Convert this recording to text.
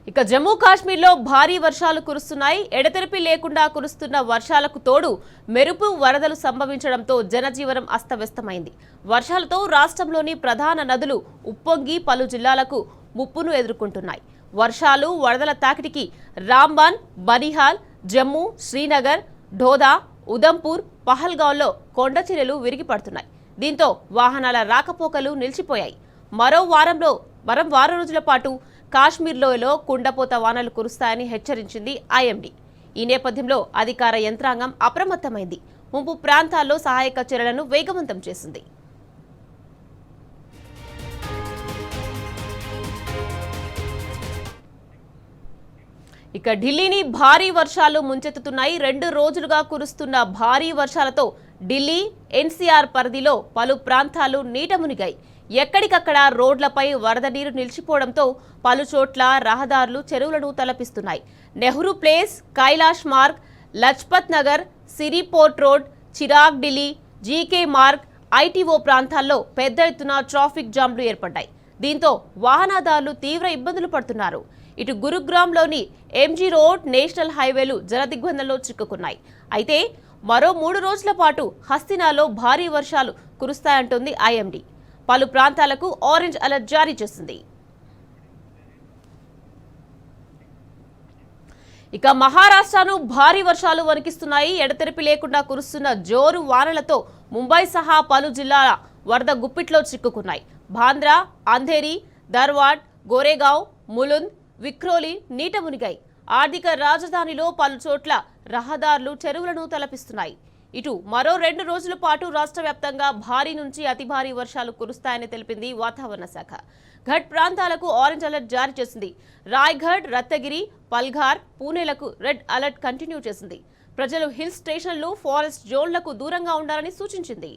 ఇక జమ్మూ కాశ్మీర్లో భారీ వర్షాలు కురుస్తున్నాయి. ఎడతెరిపి లేకుండా కురుస్తున్న వర్షాలకు తోడు మెరుపు వరదలు సంభవించడంతో జనజీవనం అస్తవ్యస్తమైంది. వర్షాలతో రాష్ట్రంలోని ప్రధాన నదులు ఉప్పొంగి పలు జిల్లాలకు ముప్పును ఎదుర్కొంటున్నాయి. వర్షాలు వరదల తాకిడికి రాంబాన్, బనిహాల్, జమ్మూ, శ్రీనగర్, ఢోదా, ఉదంపూర్, పహల్గావ్లో కొండచర్యలు విరిగిపడుతున్నాయి. దీంతో వాహనాల రాకపోకలు నిలిచిపోయాయి. మరో వారం రోజుల పాటు కాశ్మీర్లోయలో కుండపోత వానలు కురుస్తాయని హెచ్చరించింది ఐఎండీ. ఈ నేపథ్యంలో అధికార యంత్రాంగం అప్రమత్తమైంది. ముంపు ప్రాంతాల్లో సహాయక చర్యలను వేగవంతం చేసింది. ఇక ఢిల్లీని భారీ వర్షాలు ముంచెత్తుతున్నాయి. 2 రోజులుగా కురుస్తున్న భారీ వర్షాలతో ఢిల్లీ ఎన్సీఆర్ పరిధిలో పలు ప్రాంతాలు నీట మునిగాయి. ఎక్కడికక్కడ రోడ్లపై వరద నీరు నిలిచిపోవడంతో పలు చోట్ల రహదారులు చెరువులను తలపిస్తున్నాయి. Nehru Place, Kailash Marg, Lajpat Nagar, Siri Fort Road, Chirag Delhi, GK Marg, ITO ప్రాంతాల్లో పెద్ద ఎత్తున ట్రాఫిక్ జామ్లు ఏర్పడ్డాయి. దీంతో వాహనదారులు తీవ్ర ఇబ్బందులు పడుతున్నారు. ఇటు గురుగ్రామ్లోని ఎంజీ రోడ్, నేషనల్ హైవేలు జలదిగ్బంధంలో చిక్కుకున్నాయి. అయితే మరో 3 రోజుల పాటు హస్తినాలో భారీ వర్షాలు కురుస్తాయంటోంది ఐఎండీ. పలు ప్రాంతాలకు ఆరెంజ్ అలర్ట్ జారీ చేసింది. ఇక మహారాష్ట్రను భారీ వర్షాలు వణికిస్తున్నాయి. ఎడతెరిపి లేకుండా కురుస్తున్న జోరు వానలతో ముంబై సహా పలు జిల్లాల వరద గుప్పిట్లో చిక్కుకున్నాయి. బాంద్రా, అంధేరి, ధర్వాడ్, గోరేగావ్, ములుంద్, విక్రోలి నీట మునిగాయి. ఆర్థిక రాజధానిలో పలు చోట్ల రహదారులు చెరువులను తలపిస్తున్నాయి. ఇటు మరో 2 రోజుల పాటు రాష్ట్ర వ్యాప్తంగా భారీ నుంచి అతి భారీ వర్షాలు కురుస్తాయని తెలిపింది వాతావరణ శాఖ. ఘట్ ప్రాంతాలకు ఆరెంజ్ అలర్ట్ జారీ చేసింది. రాయ్గఢ్, రత్నగిరి, పల్ఘార్, పూణేలకు రెడ్ అలర్ట్ కంటిన్యూ చేసింది. ప్రజలు హిల్ స్టేషన్లు, ఫారెస్ట్ జోన్లకు దూరంగా ఉండాలని సూచించింది.